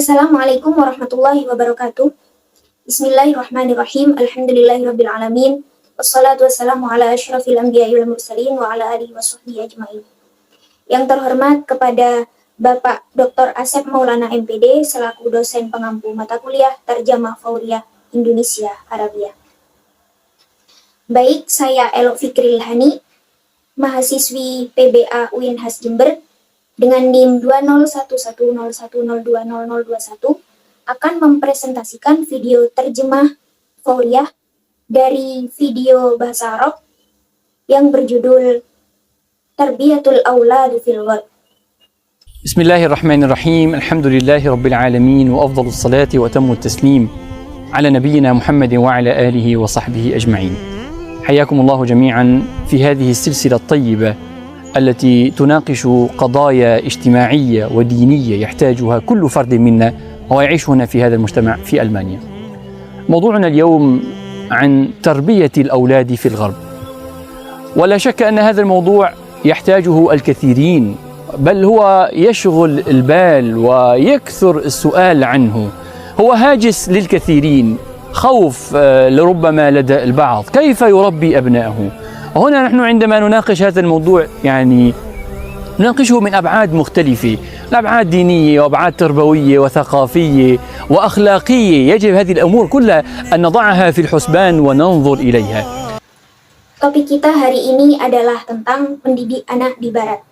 Assalamualaikum warahmatullahi wabarakatuh. Bismillahirrahmanirrahim. Alhamdulillahirabbil alamin. Wassalatu wassalamu ala asyrafil anbiya'i wal mursalin wa ala alihi washabbihi ajmain. Yang terhormat kepada Bapak Dr. Asep Maulana MPD selaku dosen pengampu mata kuliah Tarjamah Fauriyah Indonesia Arabia. Baik, saya Elo Fikril Hani, mahasiswi PBA UINHAS Jember dengan NIM 2011010200021 akan mempresentasikan video terjemah Fauriyah dari video bahasa Arab yang berjudul Tarbiyatul Aulad fil Gharb. Bismillahirrahmanirrahim. Alhamdulillahi rabbil alamin wa afdhalus salati wa atammu taslim ala nabiyyina Muhammadin wa ala alihi wa sahbihi ajma'in. حياكم الله جميعا في هذه السلسلة الطيبة التي تناقش قضايا اجتماعية ودينية يحتاجها كل فرد منا ويعيش هنا في هذا المجتمع في ألمانيا. موضوعنا اليوم عن تربية الأولاد في الغرب، ولا شك أن هذا الموضوع يحتاجه الكثيرين، بل هو يشغل البال ويكثر السؤال عنه، هو هاجس للكثيرين، خوف لربما لدى البعض، كيف يربي أبنائه؟ وهنا نحن عندما نناقش هذا الموضوع نناقشه من أبعاد مختلفة، أبعاد دينية وأبعاد تربوية وثقافية وأخلاقية، يجب هذه الأمور كلها أن نضعها في الحسبان وننظر إليها. Topik kita hari ini adalah tentang mendidik anak di Barat.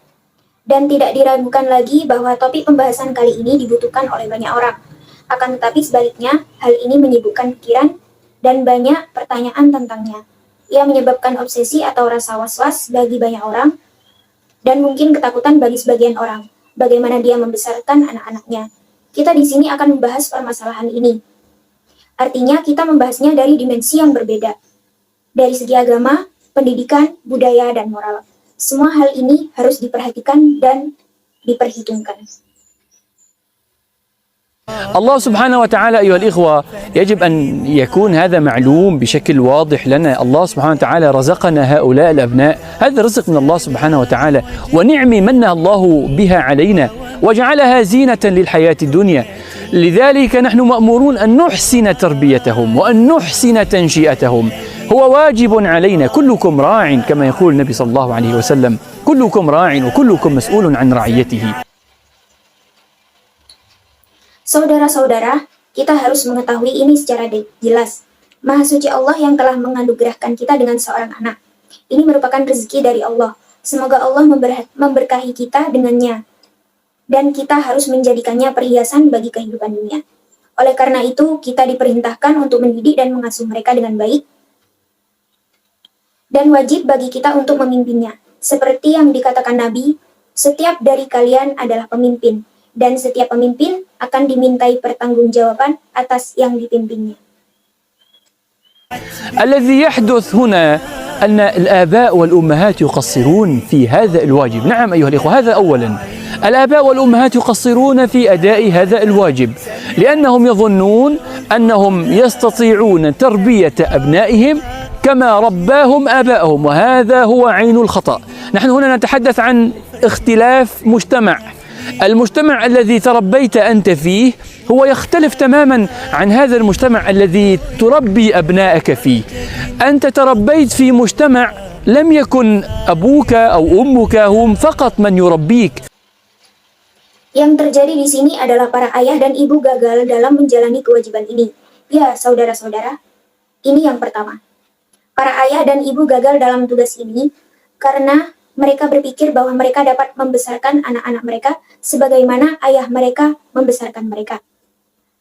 Dan tidak diragukan lagi bahwa topik pembahasan kali ini dibutuhkan oleh banyak orang. Akan tetapi sebaliknya, hal ini menyibukkan pikiran dan banyak pertanyaan tentangnya. Ia menyebabkan obsesi atau rasa was-was bagi banyak orang, dan mungkin ketakutan bagi sebagian orang, bagaimana dia membesarkan anak-anaknya. Kita di sini akan membahas permasalahan ini. Artinya kita membahasnya dari dimensi yang berbeda. Dari segi agama, pendidikan, budaya, dan moral. Semua hal ini harus diperhatikan dan diperhitungkan. الله سبحانه وتعالى أيها الإخوة يجب أن يكون هذا معلوم بشكل واضح لنا. الله سبحانه وتعالى رزقنا هؤلاء الأبناء، هذا رزق من الله سبحانه وتعالى ونعم منها الله بها علينا وجعلها زينة للحياة الدنيا. لذلك نحن مأمورون أن نحسن تربيتهم وأن نحسن تنشئتهم. هو واجب علينا، كلكم راع كما يقول النبي صلى الله عليه وسلم، كلكم راع وكلكم مسؤول عن رعيته. Saudara-saudara, kita harus mengetahui ini secara jelas. Maha suci Allah yang telah menganugerahkan kita dengan seorang anak. Ini merupakan rezeki dari Allah. Semoga Allah memberkahi kita dengannya. Dan kita harus menjadikannya perhiasan bagi kehidupan dunia. Oleh karena itu, kita diperintahkan untuk mendidik dan mengasuh mereka dengan baik. Dan wajib bagi kita untuk memimpinnya. Seperti yang dikatakan Nabi, setiap dari kalian adalah pemimpin. Dan setiap pemimpin akan dimintai pertanggungjawaban atas yang dipimpinnya. الذي يحدث هنا أن الآباء والأمهات يقصرون في هذا الواجب. نعم أيها الإخوة، هذا أولا، الآباء والأمهات يقصرون في أداء هذا الواجب لأنهم يظنون أنهم يستطيعون تربية أبنائهم كما رباهم آباءهم، وهذا هو عين الخطأ. نحن هنا نتحدث عن اختلاف مجتمع. المجتمع الذي تربيت أنت فيه هو يختلف تماما عن هذا المجتمع الذي تربي أبنائك فيه. أنت تربيت في مجتمع لم يكن أبوك أو أمك هم فقط من يربيك. Yang terjadi di sini adalah para ayah dan ibu gagal dalam menjalani kewajiban ini. Ya, saudara-saudara, ini yang pertama. Para ayah dan ibu gagal dalam tugas ini karena mereka berpikir bahwa mereka dapat membesarkan anak-anak mereka sebagaimana ayah mereka membesarkan mereka.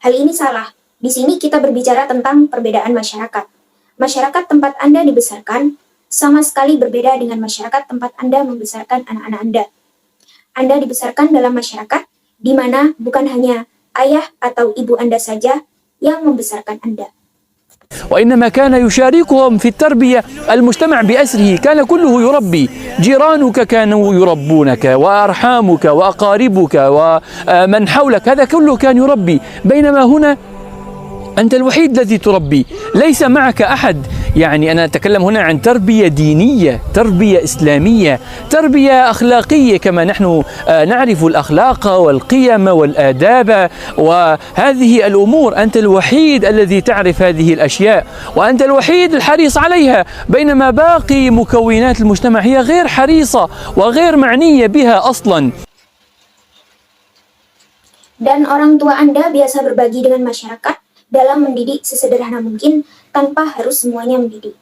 Hal ini salah. Di sini kita berbicara tentang perbedaan masyarakat. Masyarakat tempat Anda dibesarkan sama sekali berbeda dengan masyarakat tempat Anda membesarkan anak-anak Anda. Anda dibesarkan dalam masyarakat di mana bukan hanya ayah atau ibu Anda saja yang membesarkan Anda. وإنما كان يشاركهم في التربية المجتمع بأسره، كان كله يربي، جيرانك كانوا يربونك وأرحامك وأقاربك ومن حولك، هذا كله كان يربي، بينما هنا أنت الوحيد الذي تربي، ليس معك أحد يعني أنا أتكلم هنا عن تربية دينية، تربية إسلامية، تربية أخلاقية كما نحن نعرف الأخلاق والقيم والآداب وهذه الأمور. أنت الوحيد الذي تعرف هذه الأشياء وأنت الوحيد الحريص عليها، بينما باقي مكونات المجتمع هي غير حريصة وغير معنية بها أصلا. Dan orang tua Anda biasa berbagi dengan masyarakat dalam mendidik sesederhana mungkin tanpa harus semuanya mendidik.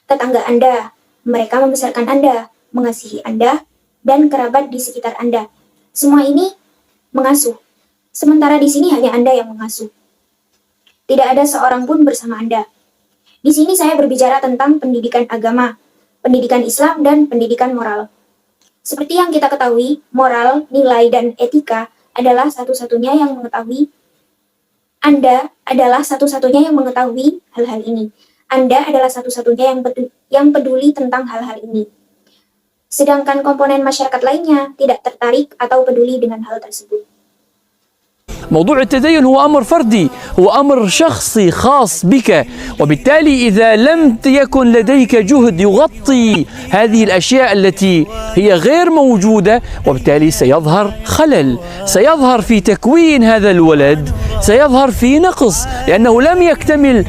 Tetangga Anda, mereka membesarkan Anda, mengasihi Anda, dan kerabat di sekitar Anda. Semua ini mengasuh. Sementara di sini hanya Anda yang mengasuh. Tidak ada seorang pun bersama Anda. Di sini saya berbicara tentang pendidikan agama, pendidikan Islam, dan pendidikan moral. Seperti yang kita ketahui, moral, nilai, dan etika adalah satu-satunya yang mengetahui. Anda adalah satu-satunya yang mengetahui hal-hal ini. Anda adalah satu-satunya yang peduli tentang hal-hal ini. Sedangkan komponen masyarakat lainnya tidak tertarik atau peduli dengan hal tersebut. موضوع التدين هو أمر فردي، هو أمر شخصي خاص بك، وبالتالي إذا لم يكن لديك جهد يغطي هذه الأشياء التي هي غير موجودة، وبالتالي سيظهر خلل، سيظهر في تكوين هذا الولد، سيظهر في نقص لأنه لم يكتمل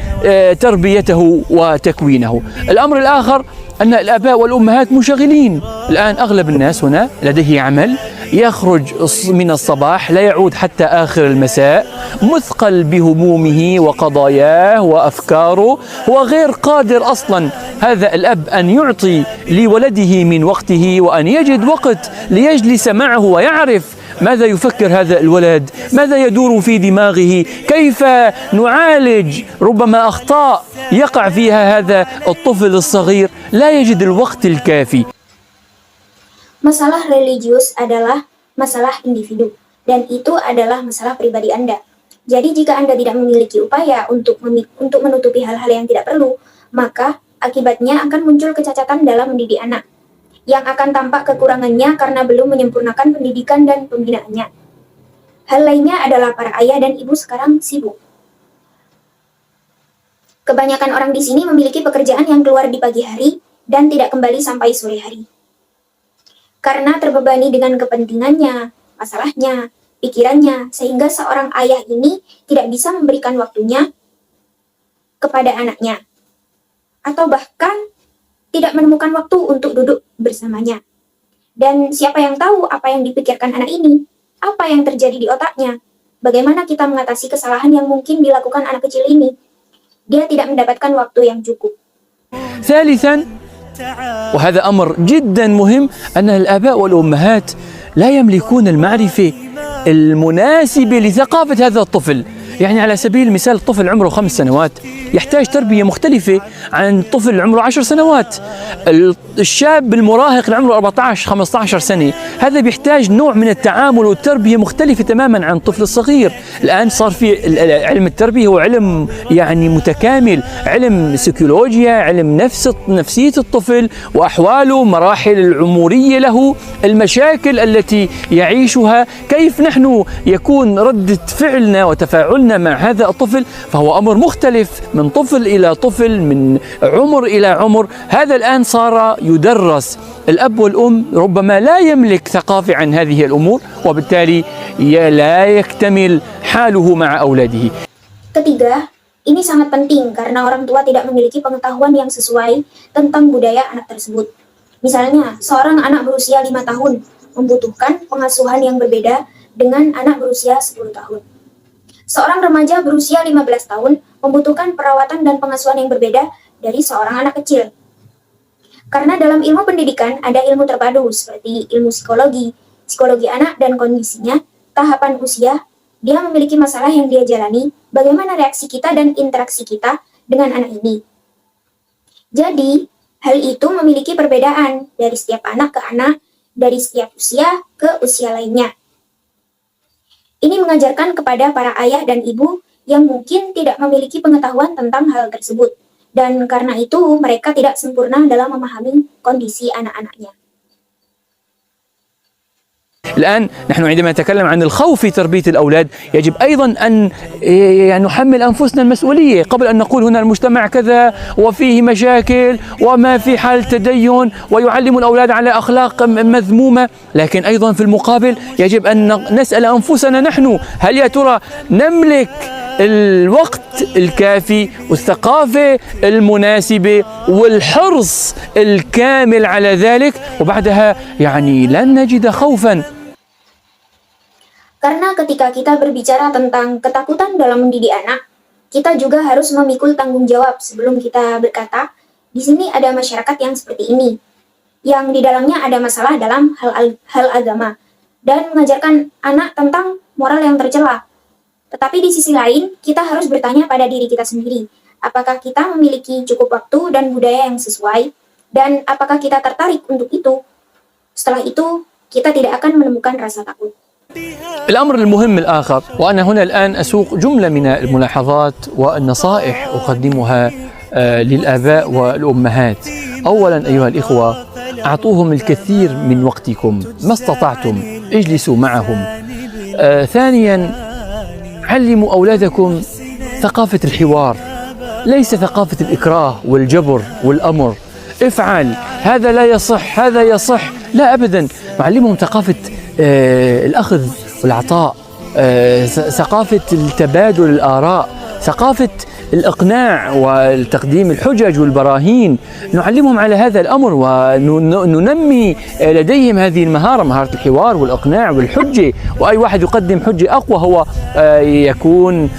تربيته وتكوينه. الأمر الآخر أن الآباء والأمهات مشغلين. الآن أغلب الناس هنا لديه عمل، يخرج من الصباح لا يعود حتى آخر المساء، مثقل بهمومه وقضاياه وأفكاره، هو غير قادر أصلا هذا الأب أن يعطي لولده من وقته وأن يجد وقت ليجلس معه ويعرف ماذا يفكر هذا الولد، ماذا يدور في دماغه، كيف نعالج ربما أخطاء يقع فيها هذا الطفل الصغير، لا يجد الوقت الكافي. Masalah religius adalah masalah individu, dan itu adalah masalah pribadi Anda. Jadi jika Anda tidak memiliki upaya untuk menutupi hal-hal yang tidak perlu, maka akibatnya akan muncul kecacatan dalam mendidik anak, yang akan tampak kekurangannya karena belum menyempurnakan pendidikan dan pembinaannya. Hal lainnya adalah para ayah dan ibu sekarang sibuk. Kebanyakan orang di sini memiliki pekerjaan yang keluar di pagi hari dan tidak kembali sampai sore hari. Karena terbebani dengan kepentingannya, masalahnya, pikirannya, sehingga seorang ayah ini tidak bisa memberikan waktunya kepada anaknya, atau bahkan tidak menemukan waktu untuk duduk bersamanya. Dan siapa yang tahu apa yang dipikirkan anak ini, apa yang terjadi di otaknya, bagaimana kita mengatasi kesalahan yang mungkin dilakukan anak kecil ini. Dia tidak mendapatkan waktu yang cukup. ثالثا، وهذا أمر جدا مهم، أن الآباء والأمهات لا يملكون المعرفة المناسبة لثقافة هذا الطفل. يعني على سبيل المثال طفل عمره 5 سنوات يحتاج تربية مختلفة عن طفل عمره 10 سنوات. الشاب المراهق اللي عمره 14-15 سنة هذا بيحتاج نوع من التعامل والتربية مختلفة تماما عن الطفل الصغير. الآن صار في علم التربية هو علم يعني متكامل، علم سيكولوجيا، علم نفسية الطفل وأحواله، مراحل العمرية له، المشاكل التي يعيشها، كيف نحن يكون ردة فعلنا وتفاعلنا مع هذا الطفل. فهو أمر مختلف من طفل إلى طفل، من عمر إلى عمر. هذا الآن صار يدرس. الأب والأم ربما لا يملك ثقافة عن هذه الأمور، وبالتالي لا يكتمل حاله مع أولاده. Ketiga, ini sangat penting karena orang tua tidak memiliki pengetahuan yang sesuai tentang budaya anak tersebut. Misalnya, seorang anak berusia 5 tahun membutuhkan pengasuhan yang berbeda dengan anak berusia 10 tahun. Seorang remaja berusia 15 tahun membutuhkan perawatan dan pengasuhan yang berbeda dari seorang anak kecil. Karena dalam ilmu pendidikan ada ilmu terpadu seperti ilmu psikologi anak dan kondisinya, tahapan usia, dia memiliki masalah yang dia jalani, bagaimana reaksi kita dan interaksi kita dengan anak ini. Jadi, hal itu memiliki perbedaan dari setiap anak ke anak, dari setiap usia ke usia lainnya. Ini mengajarkan kepada para ayah dan ibu yang mungkin tidak memiliki pengetahuan tentang hal tersebut. Dan karena itu mereka tidak sempurna dalam memahami kondisi anak-anaknya. الآن نحن عندما نتكلم عن الخوف في تربية الأولاد يجب أيضا أن يعني نحمل أنفسنا المسؤولية قبل أن نقول هنا المجتمع كذا وفيه مشاكل وما في حال تدين ويعلم الأولاد على أخلاق مذمومة، لكن أيضا في المقابل يجب أن نسأل أنفسنا نحن هل يا ترى نملك الوقت الكافي والثقافة المناسبة والحرص الكامل على ذلك، وبعدها يعني لن نجد خوفا. Karena ketika kita berbicara tentang ketakutan dalam mendidik anak, kita juga harus memikul tanggung jawab sebelum kita berkata, di sini ada masyarakat yang seperti ini, yang di dalamnya ada masalah dalam hal agama, dan mengajarkan anak tentang moral yang tercela. Tetapi di sisi lain, kita harus bertanya pada diri kita sendiri, apakah kita memiliki cukup waktu dan budaya yang sesuai, dan apakah kita tertarik untuk itu. Setelah itu, kita tidak akan menemukan rasa takut. الأمر المهم الآخر، وأنا هنا الآن أسوق جملة من الملاحظات والنصائح أقدمها للآباء والأمهات. أولا أيها الإخوة، أعطوهم الكثير من وقتكم ما استطعتم، اجلسوا معهم. ثانيا، علموا أولادكم ثقافة الحوار، ليس ثقافة الإكراه والجبر والأمر. افعل، هذا لا يصح، هذا يصح، لا أبدا. علمهم ثقافة الأخذ والعطاء، ثقافة التبادل الآراء، ثقافة الإقناع وتقديم الحجج والبراهين. نعلمهم على هذا الأمر وننمي لديهم هذه المهارة، مهارة الحوار والإقناع والحجة، وأي واحد يقدم حجة أقوى هو يكون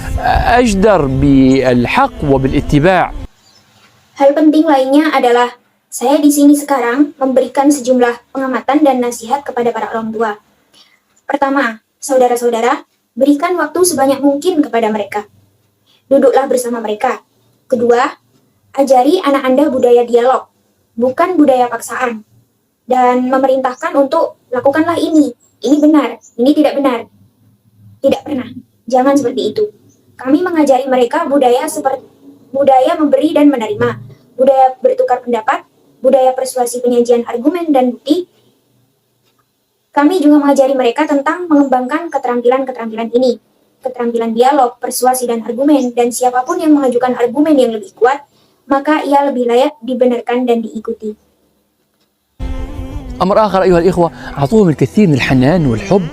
أجدر بالحق وبالاتباع. Hal penting lainnya adalah saya di sini sekarang memberikan sejumlah pengamatan dan nasihat kepada para orang tua. Pertama, saudara-saudara, berikan waktu sebanyak mungkin kepada mereka. Duduklah bersama mereka. Kedua, ajari anak Anda budaya dialog, bukan budaya paksaan. Dan memerintahkan untuk lakukanlah ini benar, ini tidak benar. Tidak pernah, jangan seperti itu. Kami mengajari mereka budaya seperti budaya memberi dan menerima, budaya bertukar pendapat, budaya persuasi penyajian argumen dan bukti. Kami juga mengajari mereka tentang mengembangkan keterampilan-keterampilan ini, keterampilan dialog, persuasi dan argumen, dan siapapun yang mengajukan argumen yang lebih kuat, maka ia lebih layak dibenarkan dan diikuti. أمر آخر أيها الإخوة، أعطوهم الكثير من الحنان والحب.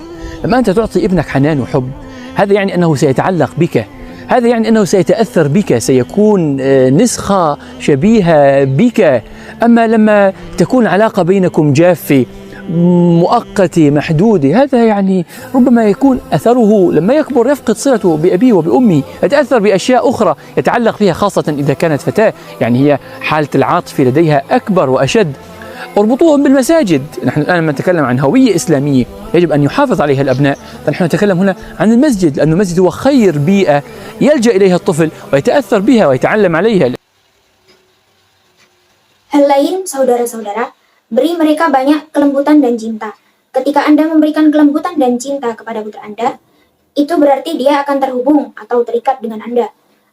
لما أنت تعطي ابنك حنان وحب، هذا يعني أنه سيتعلق بك، هذا يعني أنه سيتأثر بك، سيكون نسخة شبيهة بك. أما لما تكون العلاقة بينكم جافة مؤقتة محدودة، هذا يعني ربما يكون أثره لما يكبر يفقد صلته بأبيه وبأمه، يتأثر بأشياء أخرى يتعلق بها، خاصة إذا كانت فتاة، يعني هي حالة العاطفة لديها أكبر وأشد. اربطوهم بالمساجد. نحن الآن لما نتكلم عن هوية إسلامية يجب أن يحافظ عليها الأبناء، فنحن نتكلم هنا عن المسجد، لأن المسجد هو خير بيئة يلجأ إليها الطفل ويتأثر بها ويتعلم عليها. Hal lain, saudara-saudara, beri mereka banyak kelembutan dan cinta. Ketika Anda memberikan kelembutan dan cinta kepada putra Anda, itu berarti dia akan terhubung atau terikat dengan Anda.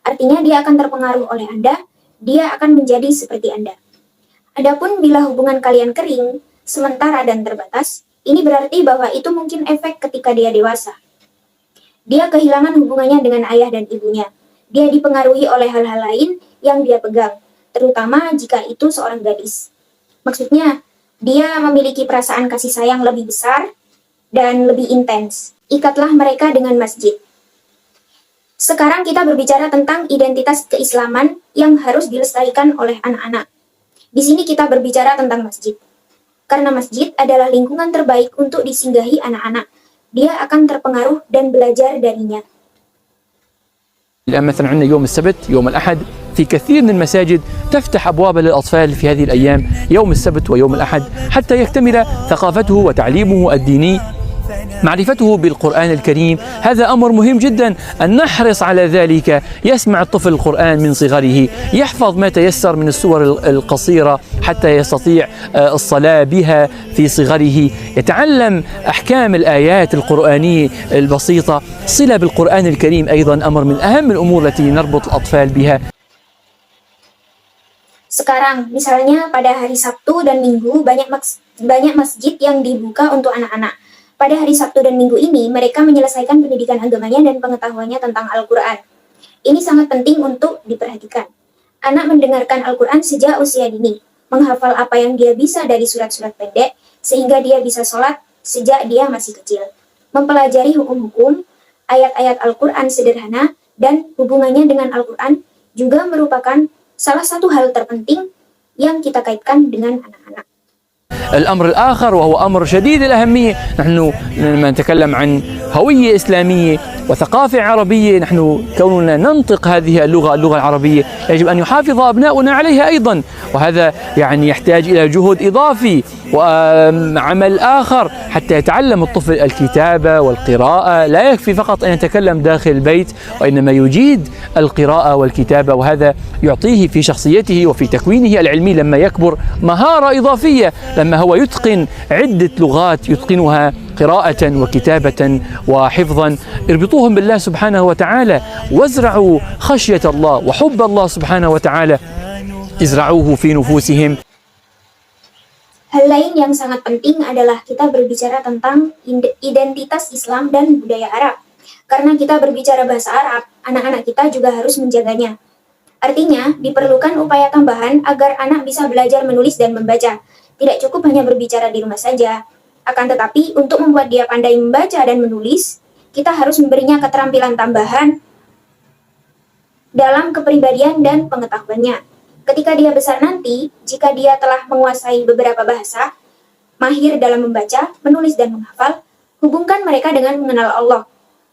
Artinya dia akan terpengaruh oleh Anda, dia akan menjadi seperti Anda. Adapun bila hubungan kalian kering, sementara dan terbatas, ini berarti bahwa itu mungkin efek ketika dia dewasa. Dia kehilangan hubungannya dengan ayah dan ibunya. Dia dipengaruhi oleh hal-hal lain yang dia pegang, terutama jika itu seorang gadis. Maksudnya, dia memiliki perasaan kasih sayang lebih besar dan lebih intens. Ikatlah mereka dengan masjid. Sekarang kita berbicara tentang identitas keislaman yang harus dilestarikan oleh anak-anak. Di sini kita berbicara tentang masjid. Karena masjid adalah lingkungan terbaik untuk disinggahi anak-anak. Dia akan terpengaruh dan belajar darinya. الآن مثلا عندنا يوم السبت، يوم الأحد، في كثير من المساجد تفتح أبوابها للأطفال في هذه الأيام، يوم السبت ويوم الأحد، حتى يكتمل ثقافته وتعليمه الديني، معرفته بالقرآن الكريم. هذا أمر مهم جدا أن نحرص على ذلك. يسمع الطفل القرآن من صغره، يحفظ ما تيسر من السور القصيرة حتى يستطيع الصلاة بها في صغره، يتعلم أحكام الآيات القرآنية البسيطة. صلة بالقرآن الكريم أيضا أمر من أهم الأمور التي نربط الأطفال بها. Sekarang, misalnya pada hari Sabtu dan Minggu banyak masjid yang dibuka untuk anak-anak. Pada hari Sabtu dan Minggu ini, mereka menyelesaikan pendidikan agamanya dan pengetahuannya tentang Al-Quran. Ini sangat penting untuk diperhatikan. Anak mendengarkan Al-Quran sejak usia dini, menghafal apa yang dia bisa dari surat-surat pendek, sehingga dia bisa sholat sejak dia masih kecil. Mempelajari hukum-hukum, ayat-ayat Al-Quran sederhana, dan hubungannya dengan Al-Quran juga merupakan salah satu hal terpenting yang kita kaitkan dengan anak-anak. الأمر الآخر وهو أمر شديد الأهمية، نحن لما نتكلم عن هوية إسلامية وثقافة عربية، نحن كوننا ننطق هذه اللغة العربية يجب أن يحافظ أبناؤنا عليها أيضا، وهذا يعني يحتاج إلى جهد إضافي وعمل آخر حتى يتعلم الطفل الكتابة والقراءة. لا يكفي فقط أن يتكلم داخل البيت، وإنما يجيد القراءة والكتابة، وهذا يعطيه في شخصيته وفي تكوينه العلمي لما يكبر مهارة إضافية، لما هو يتقن عدة لغات يتقنها قراءة وكتابة وحفظا. اربطوهم بالله سبحانه وتعالى، وازرعوا خشية الله وحب الله سبحانه وتعالى، ازرعوه في نفوسهم. Hal lain yang sangat penting adalah kita berbicara tentang identitas Islam dan budaya Arab. Karena kita berbicara bahasa Arab, anak-anak kita juga harus menjaganya. Artinya, diperlukan upaya tambahan agar anak bisa belajar menulis dan membaca. Tidak cukup hanya berbicara di rumah saja. Akan tetapi, untuk membuat dia pandai membaca dan menulis, kita harus memberinya keterampilan tambahan dalam kepribadian dan pengetahuannya. Ketika dia besar nanti, jika dia telah menguasai beberapa bahasa, mahir dalam membaca, menulis, dan menghafal, hubungkan mereka dengan mengenal Allah.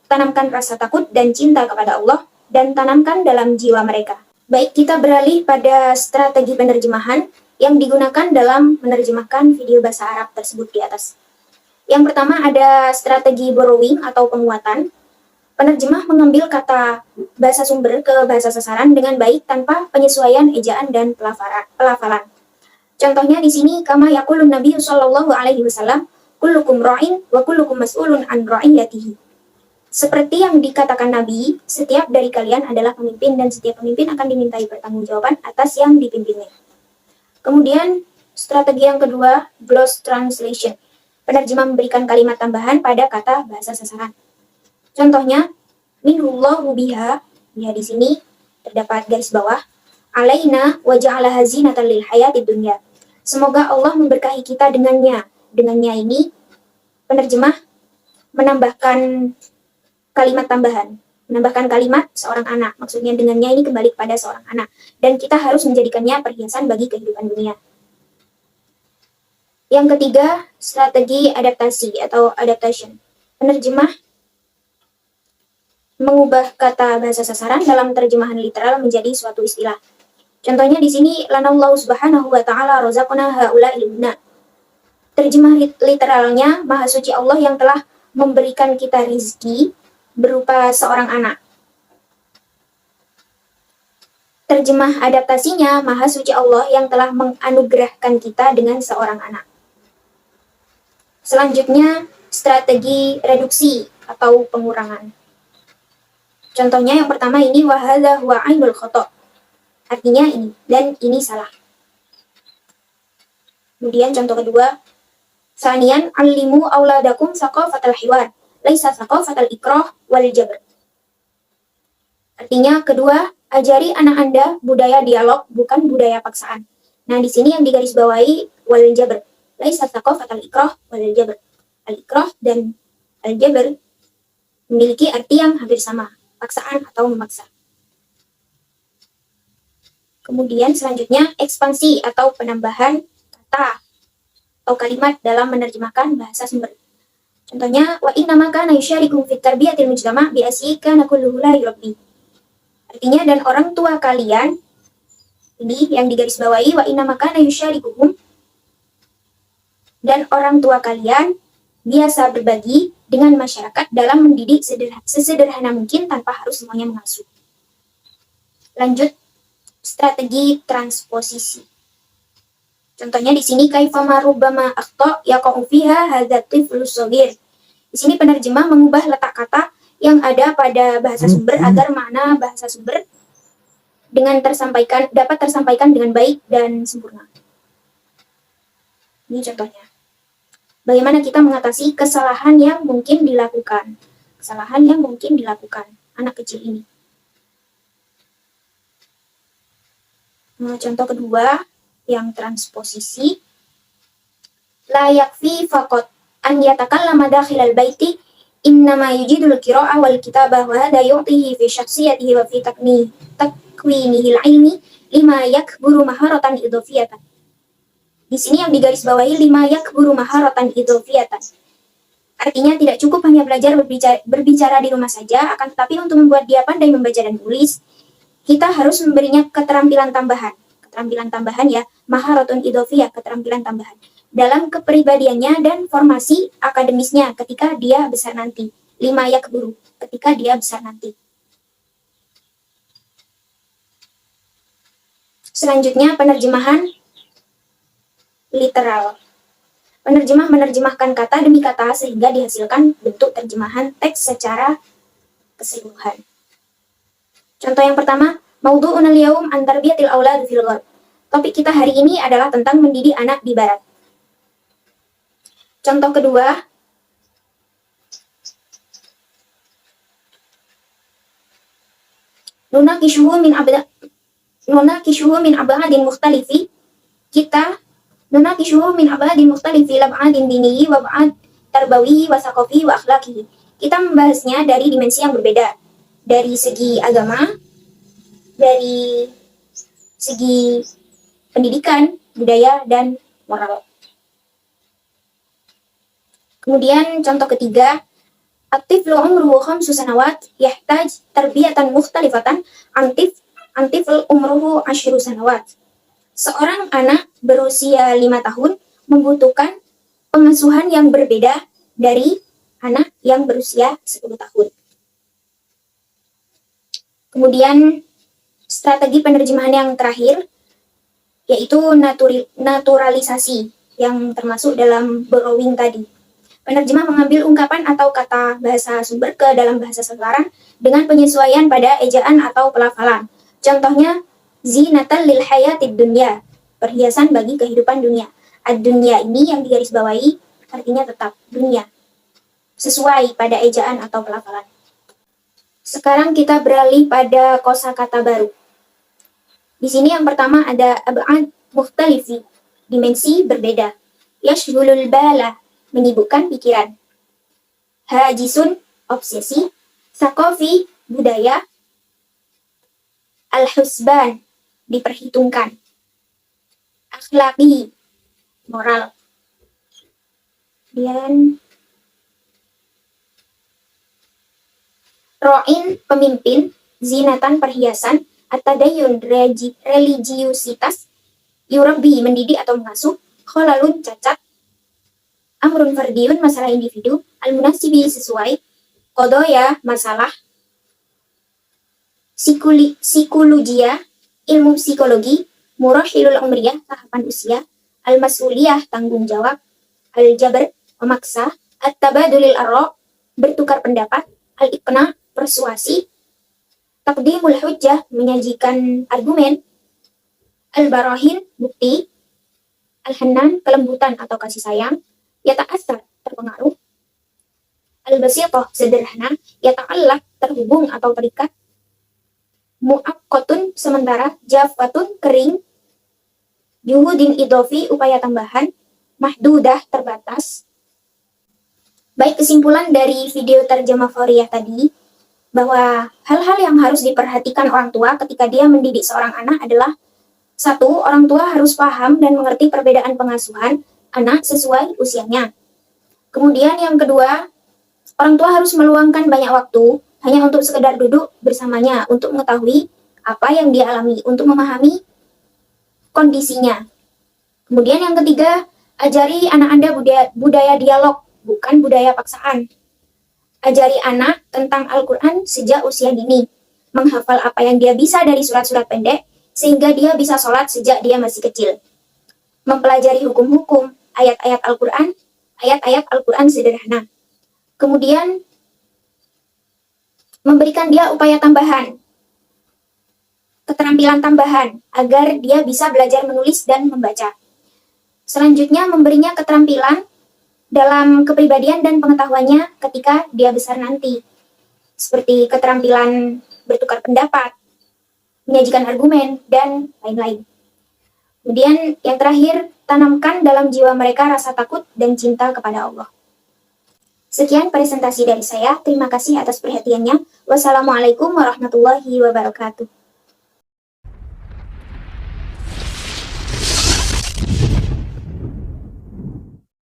Tanamkan rasa takut dan cinta kepada Allah, dan tanamkan dalam jiwa mereka. Baik, kita beralih pada strategi penerjemahan yang digunakan dalam menerjemahkan video bahasa Arab tersebut di atas. Yang pertama ada strategi borrowing atau penguatan. Penerjemah mengambil kata bahasa sumber ke bahasa sasaran dengan baik tanpa penyesuaian ejaan dan pelafalan. Contohnya di sini kama yaqulun Nabi sallallahu alaihi wasallam, kullukum ra'in wa kullukum mas'ulun an ra'iyatihi. Seperti yang dikatakan Nabi, setiap dari kalian adalah pemimpin dan setiap pemimpin akan dimintai pertanggungjawaban atas yang dipimpinnya. Kemudian strategi yang kedua, gloss translation. Penerjemah memberikan kalimat tambahan pada kata bahasa sasaran. Contohnya, minhullahu biha, di sini terdapat garis bawah, alaina wa ja'ala hazinatan lil hayatid dunya. Semoga Allah memberkahi kita dengannya. Dengannya ini, penerjemah menambahkan kalimat tambahan. Menambahkan kalimat seorang anak. Maksudnya dengannya ini kembali kepada seorang anak. Dan kita harus menjadikannya perhiasan bagi kehidupan dunia. Yang ketiga, strategi adaptasi atau adaptation. Penerjemah mengubah kata bahasa sasaran dalam terjemahan literal menjadi suatu istilah. Contohnya di sini, lanallahu subhanahu wa ta'ala rozaqna ha'ula'il ibna. Terjemah literalnya, Maha Suci Allah yang telah memberikan kita rizki berupa seorang anak. Terjemah adaptasinya, Maha Suci Allah yang telah menganugerahkan kita dengan seorang anak. Selanjutnya, strategi reduksi atau pengurangan. Contohnya yang pertama ini wahadha huwa ainul khata'. Artinya ini dan ini salah. Kemudian contoh kedua, sanian allimu auladakum saqafatal hiwar, laisa saqafatal ikrah wal jabr. Artinya kedua, ajari anak Anda budaya dialog bukan budaya paksaan. Nah, di sini yang digarisbawahi wal jabr, laisa saqafatal ikrah wal jabr. Al ikrah dan al jabr memiliki arti yang hampir sama, paksaan atau memaksa. Kemudian selanjutnya ekspansi atau penambahan kata atau kalimat dalam menerjemahkan bahasa sumber. Contohnya wa innama kana yusyarikum fit tarbiyatil mujtama' bi asyi kana kulluhu la yurabbi. Artinya dan orang tua kalian ini yang digarisbawahi wa innama kana yusyarikuhum, dan orang tua kalian biasa berbagi dengan masyarakat dalam mendidik sesederhana mungkin tanpa harus semuanya mengasuh. Lanjut, strategi transposisi. Contohnya di sini kaifama rubbama akhta yaqa'u fiha hadzal tiflu shaghir. Di sini penerjemah mengubah letak kata yang ada pada bahasa sumber agar makna bahasa sumber dapat tersampaikan dengan baik dan sempurna. Ini contohnya. Bagaimana kita mengatasi kesalahan yang mungkin dilakukan. Kesalahan yang mungkin dilakukan anak kecil ini. Contoh kedua, yang transposisi. La yakfi faqat an yatakallama dakhilal baiti innama yujidul qira'ah wal kitabah wa hadha yu'tihi fi syakhsiyatihi wa fi takwinihil ilmi lima yakburu maharatan idhofiyatan. Di sini yang digarisbawahi lima yakburu maharatan idhofiyatan. Artinya tidak cukup hanya belajar berbicara di rumah saja, akan tetapi untuk membuat dia pandai membaca dan tulis, kita harus memberinya keterampilan tambahan. Keterampilan tambahan ya, maharatun idhofiyah, keterampilan tambahan. Dalam kepribadiannya dan formasi akademisnya ketika dia besar nanti. Lima yakburu, ketika dia besar nanti. Selanjutnya penerjemahan literal. Penerjemah menerjemahkan kata demi kata sehingga dihasilkan bentuk terjemahan teks secara keseluruhan. Contoh yang pertama, Maudu'un al-yawm an tarbiyatil aulad fil gharb. Topik kita hari ini adalah tentang mendidik anak di barat. Contoh kedua, nunakishuhu min ab'adin mukhtalifi. Kita nunakishuhu min ab'adin mukhtalifi lab'adin dinihi wa ba'ad tarbawihi wa saqafihi wa akhlaqihi. Kita membahasnya dari dimensi yang berbeda. Dari segi agama, dari segi pendidikan, budaya, dan moral. Kemudian contoh ketiga, at-tiflu umruhu 5 sanawat yahtaj tarbiyatan mukhtalifatan an tifl umruhu 10 sanawat. Seorang anak berusia 5 tahun membutuhkan pengasuhan yang berbeda dari anak yang berusia 10 tahun. Kemudian strategi penerjemahan yang terakhir yaitu naturalisasi yang termasuk dalam borrowing tadi. Penerjemah mengambil ungkapan atau kata bahasa sumber ke dalam bahasa selaras dengan penyesuaian pada ejaan atau pelafalan. Contohnya, zinatan lil hayatid dunya, perhiasan bagi kehidupan dunia. Ad-dunya ini yang digarisbawahi artinya tetap dunia, sesuai pada ejaan atau pelafalan. Sekarang kita beralih pada kosakata baru. Di sini yang pertama ada ab'ad mukhtalifi, dimensi berbeda. Yashghulul bala, menyibukkan pikiran. Hajisun, obsesi. Saqafi, budaya. Al-husban, diperhitungkan. Akhlaqi, moral. Dan ro'in, pemimpin. Zinatan, perhiasan. At-tadayun, religiusitas. Yurabbi, mendidik atau mengasuh. Kholalun, cacat. Amrun fardiyun, masalah individu. Al-munasibi, sesuai. Qodoya, masalah. Psikologia, ilmu psikologi. Murahilul umriyah, tahapan usia. Al-masuliyah, tanggung jawab. Al-jabr, memaksa. At-tabadulil arro, bertukar pendapat. Al-iqna, persuasi. Taqdimul hujjah, menyajikan argumen. Al-barahin, bukti. Al-hanan, kelembutan atau kasih sayang. Yata'assar, terpengaruh. Al-basitah, sederhana. Yata'allaq, terhubung atau terikat. Mu'aqqatun, sementara. Jafatun, kering. Juhudin idhofi, upaya tambahan. Mahdudah, terbatas. Baik, kesimpulan dari video terjemah Fauriyah tadi, bahwa hal-hal yang harus diperhatikan orang tua ketika dia mendidik seorang anak adalah: 1. Orang tua harus paham dan mengerti perbedaan pengasuhan anak sesuai usianya. Kemudian yang kedua, orang tua harus meluangkan banyak waktu hanya untuk sekedar duduk bersamanya untuk mengetahui apa yang dia alami, untuk memahami kondisinya. Kemudian yang ketiga, ajari anak Anda budaya dialog, bukan budaya paksaan. Ajari anak tentang Al-Quran sejak usia dini, menghafal apa yang dia bisa dari surat-surat pendek, sehingga dia bisa sholat sejak dia masih kecil. Mempelajari hukum-hukum, ayat-ayat Al-Quran sederhana. Kemudian, memberikan dia upaya tambahan, keterampilan tambahan, agar dia bisa belajar menulis dan membaca. Selanjutnya, memberinya keterampilan dalam kepribadian dan pengetahuannya ketika dia besar nanti, seperti keterampilan bertukar pendapat, menyajikan argumen, dan lain-lain. Kemudian yang terakhir, tanamkan dalam jiwa mereka rasa takut dan cinta kepada Allah. Sekian presentasi dari saya. Terima kasih atas perhatiannya. Wassalamualaikum warahmatullahi wabarakatuh.